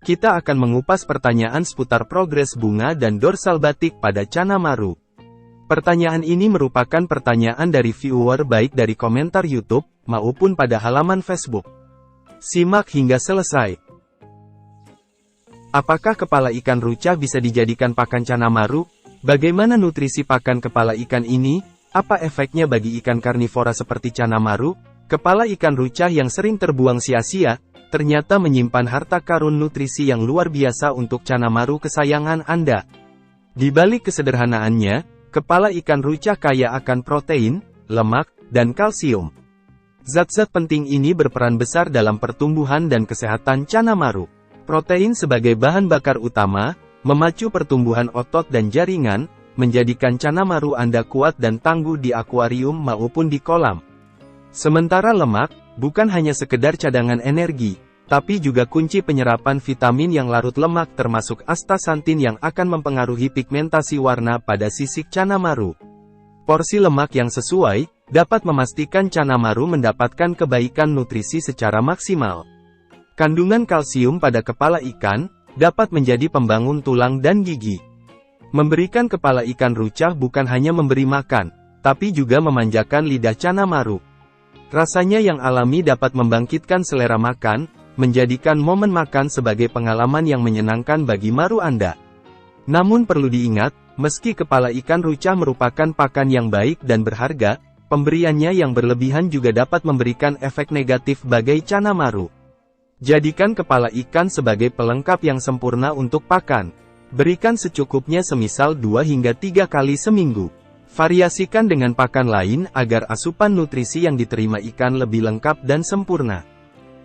kita akan mengupas pertanyaan seputar progres bunga dan dorsal batik pada Channa Marru. Pertanyaan ini merupakan pertanyaan dari viewer baik dari komentar YouTube, maupun pada halaman Facebook. Simak hingga selesai. Apakah kepala ikan ruca bisa dijadikan pakan Channa Marru? Bagaimana nutrisi pakan kepala ikan ini? Apa efeknya bagi ikan karnivora seperti Channa Marru? Kepala ikan ruca yang sering terbuang sia-sia, ternyata menyimpan harta karun nutrisi yang luar biasa untuk Channa Marru kesayangan Anda. Di balik kesederhanaannya, kepala ikan ruca kaya akan protein, lemak, dan kalsium. Zat-zat penting ini berperan besar dalam pertumbuhan dan kesehatan Channa Marru. Protein sebagai bahan bakar utama, memacu pertumbuhan otot dan jaringan, menjadikan Channa Marru Anda kuat dan tangguh di akuarium maupun di kolam. Sementara lemak, bukan hanya sekedar cadangan energi, tapi juga kunci penyerapan vitamin yang larut lemak termasuk astaxanthin yang akan mempengaruhi pigmentasi warna pada sisik Channa Marru. Porsi lemak yang sesuai, dapat memastikan Channa Marru mendapatkan kebaikan nutrisi secara maksimal. Kandungan kalsium pada kepala ikan, dapat menjadi pembangun tulang dan gigi. Memberikan kepala ikan ruca bukan hanya memberi makan, tapi juga memanjakan lidah Channa Marru. Rasanya yang alami dapat membangkitkan selera makan, menjadikan momen makan sebagai pengalaman yang menyenangkan bagi Marru Anda. Namun perlu diingat, meski kepala ikan ruca merupakan pakan yang baik dan berharga, pemberiannya yang berlebihan juga dapat memberikan efek negatif bagi Channa Marru. Jadikan kepala ikan sebagai pelengkap yang sempurna untuk pakan. Berikan secukupnya semisal 2 hingga 3 kali seminggu. Variasikan dengan pakan lain agar asupan nutrisi yang diterima ikan lebih lengkap dan sempurna.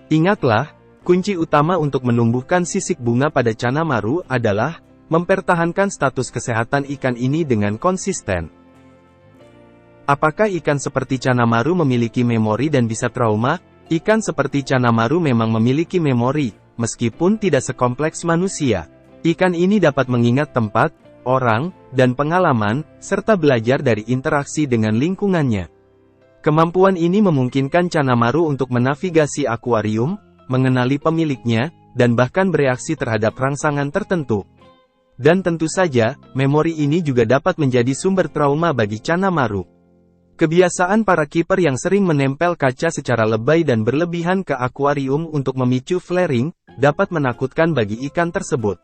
Ingatlah, kunci utama untuk menumbuhkan sisik bunga pada Channa Marru adalah mempertahankan status kesehatan ikan ini dengan konsisten. Apakah ikan seperti Channa Marru memiliki memori dan bisa trauma? Ikan seperti Channa Marru memang memiliki memori, meskipun tidak sekompleks manusia. Ikan ini dapat mengingat tempat, orang, dan pengalaman, serta belajar dari interaksi dengan lingkungannya. Kemampuan ini memungkinkan Channa Marru untuk menavigasi akuarium, mengenali pemiliknya, dan bahkan bereaksi terhadap rangsangan tertentu. Dan tentu saja, memori ini juga dapat menjadi sumber trauma bagi Channa Marru. Kebiasaan para kiper yang sering menempel kaca secara lebay dan berlebihan ke akuarium untuk memicu flaring, dapat menakutkan bagi ikan tersebut.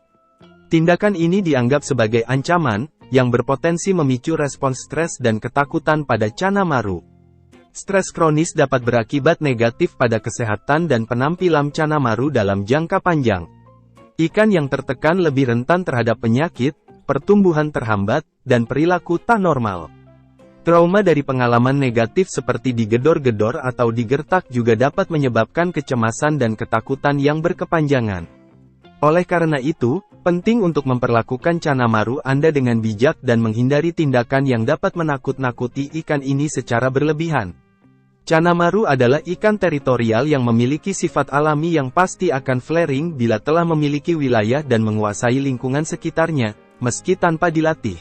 Tindakan ini dianggap sebagai ancaman, yang berpotensi memicu respons stres dan ketakutan pada Channa Marru. Stres kronis dapat berakibat negatif pada kesehatan dan penampilan Channa Marru dalam jangka panjang. Ikan yang tertekan lebih rentan terhadap penyakit, pertumbuhan terhambat, dan perilaku tak normal. Trauma dari pengalaman negatif seperti digedor-gedor atau digertak juga dapat menyebabkan kecemasan dan ketakutan yang berkepanjangan. Oleh karena itu, penting untuk memperlakukan Channa Marru Anda dengan bijak dan menghindari tindakan yang dapat menakut-nakuti ikan ini secara berlebihan. Channa Marru adalah ikan teritorial yang memiliki sifat alami yang pasti akan flaring bila telah memiliki wilayah dan menguasai lingkungan sekitarnya, meski tanpa dilatih.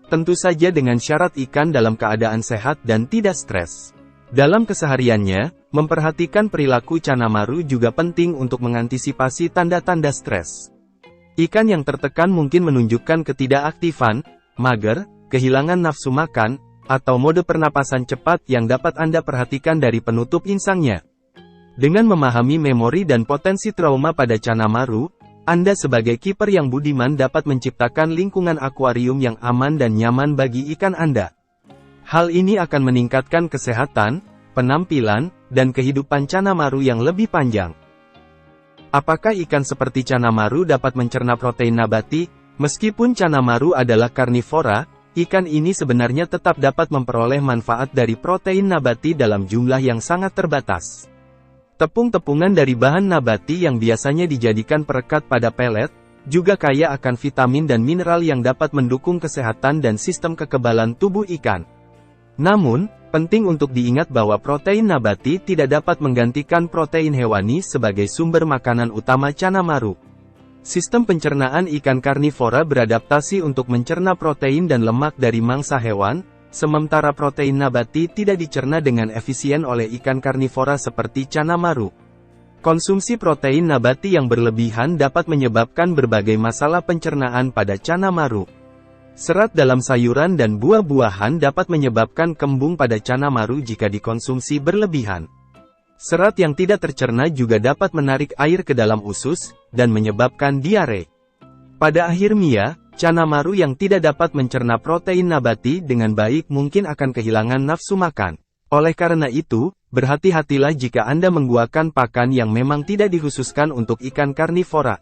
Tentu saja dengan syarat ikan dalam keadaan sehat dan tidak stres. Dalam kesehariannya, memperhatikan perilaku Channa Marru juga penting untuk mengantisipasi tanda-tanda stres. Ikan yang tertekan mungkin menunjukkan ketidakaktifan, mager, kehilangan nafsu makan, atau mode pernapasan cepat yang dapat Anda perhatikan dari penutup insangnya. Dengan memahami memori dan potensi trauma pada Channa Marru, Anda sebagai kiper yang budiman dapat menciptakan lingkungan akuarium yang aman dan nyaman bagi ikan Anda. Hal ini akan meningkatkan kesehatan, penampilan, dan kehidupan Channa Marru yang lebih panjang. Apakah ikan seperti Channa Marru dapat mencerna protein nabati? Meskipun Channa Marru adalah karnivora, ikan ini sebenarnya tetap dapat memperoleh manfaat dari protein nabati dalam jumlah yang sangat terbatas. Tepung-tepungan dari bahan nabati yang biasanya dijadikan perekat pada pelet, juga kaya akan vitamin dan mineral yang dapat mendukung kesehatan dan sistem kekebalan tubuh ikan. Namun, penting untuk diingat bahwa protein nabati tidak dapat menggantikan protein hewani sebagai sumber makanan utama Channa Marru. Sistem pencernaan ikan karnivora beradaptasi untuk mencerna protein dan lemak dari mangsa hewan, sementara protein nabati tidak dicerna dengan efisien oleh ikan karnivora seperti Channa Marru. Konsumsi protein nabati yang berlebihan dapat menyebabkan berbagai masalah pencernaan pada Channa Maruk. Serat dalam sayuran dan buah-buahan dapat menyebabkan kembung pada Channa Maruk jika dikonsumsi berlebihan. Serat yang tidak tercerna juga dapat menarik air ke dalam usus, dan menyebabkan diare. Pada akhirnya, Channa Maruk yang tidak dapat mencerna protein nabati dengan baik mungkin akan kehilangan nafsu makan. Oleh karena itu, berhati-hatilah jika Anda menggunakan pakan yang memang tidak dikhususkan untuk ikan karnivora.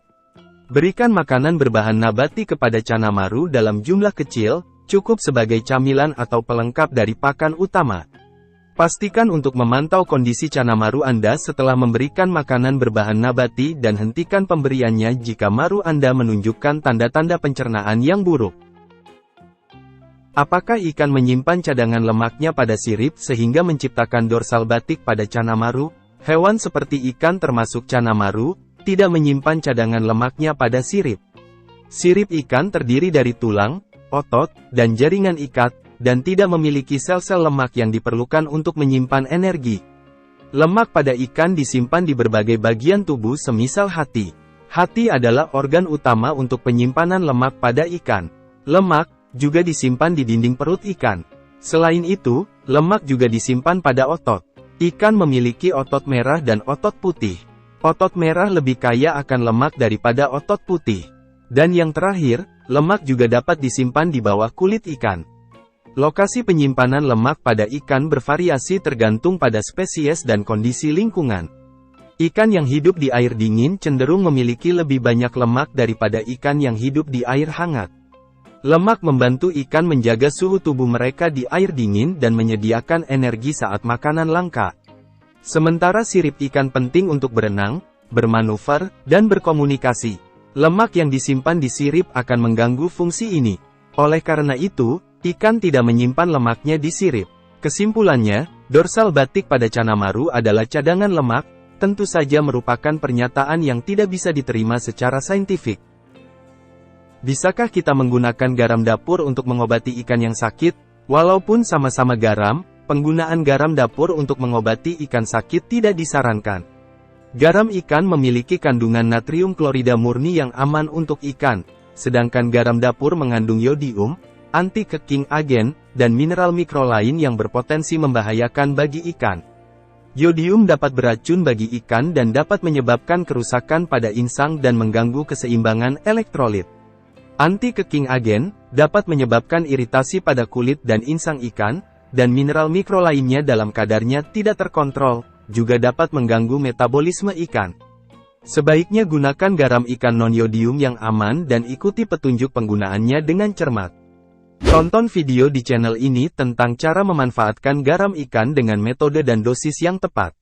Berikan makanan berbahan nabati kepada Channa Maruk dalam jumlah kecil, cukup sebagai camilan atau pelengkap dari pakan utama. Pastikan untuk memantau kondisi Channa Maruk Anda setelah memberikan makanan berbahan nabati dan hentikan pemberiannya jika maruk Anda menunjukkan tanda-tanda pencernaan yang buruk. Apakah ikan menyimpan cadangan lemaknya pada sirip sehingga menciptakan dorsal batik pada Channa Maruk? Hewan seperti ikan termasuk Channa Maruk, tidak menyimpan cadangan lemaknya pada sirip. Sirip ikan terdiri dari tulang, otot, dan jaringan ikat, dan tidak memiliki sel-sel lemak yang diperlukan untuk menyimpan energi. Lemak pada ikan disimpan di berbagai bagian tubuh semisal hati. Hati adalah organ utama untuk penyimpanan lemak pada ikan. Lemak juga disimpan di dinding perut ikan. Selain itu, lemak juga disimpan pada otot. Ikan memiliki otot merah dan otot putih. Otot merah lebih kaya akan lemak daripada otot putih. Dan yang terakhir, lemak juga dapat disimpan di bawah kulit ikan. Lokasi penyimpanan lemak pada ikan bervariasi tergantung pada spesies dan kondisi lingkungan. Ikan yang hidup di air dingin cenderung memiliki lebih banyak lemak daripada ikan yang hidup di air hangat. Lemak membantu ikan menjaga suhu tubuh mereka di air dingin dan menyediakan energi saat makanan langka. Sementara sirip ikan penting untuk berenang, bermanuver, dan berkomunikasi. Lemak yang disimpan di sirip akan mengganggu fungsi ini. Oleh karena itu, ikan tidak menyimpan lemaknya di sirip. Kesimpulannya, dorsal batik pada Channa Maruk adalah cadangan lemak, tentu saja merupakan pernyataan yang tidak bisa diterima secara saintifik. Bisakah kita menggunakan garam dapur untuk mengobati ikan yang sakit? Walaupun sama-sama garam, penggunaan garam dapur untuk mengobati ikan sakit tidak disarankan. Garam ikan memiliki kandungan natrium klorida murni yang aman untuk ikan, sedangkan garam dapur mengandung yodium, anti-keking agen, dan mineral mikro lain yang berpotensi membahayakan bagi ikan. Yodium dapat beracun bagi ikan dan dapat menyebabkan kerusakan pada insang dan mengganggu keseimbangan elektrolit. Anti-keking agen dapat menyebabkan iritasi pada kulit dan insang ikan, dan mineral mikro lainnya dalam kadarnya tidak terkontrol, juga dapat mengganggu metabolisme ikan. Sebaiknya gunakan garam ikan non-yodium yang aman dan ikuti petunjuk penggunaannya dengan cermat. Tonton video di channel ini tentang cara memanfaatkan garam ikan dengan metode dan dosis yang tepat.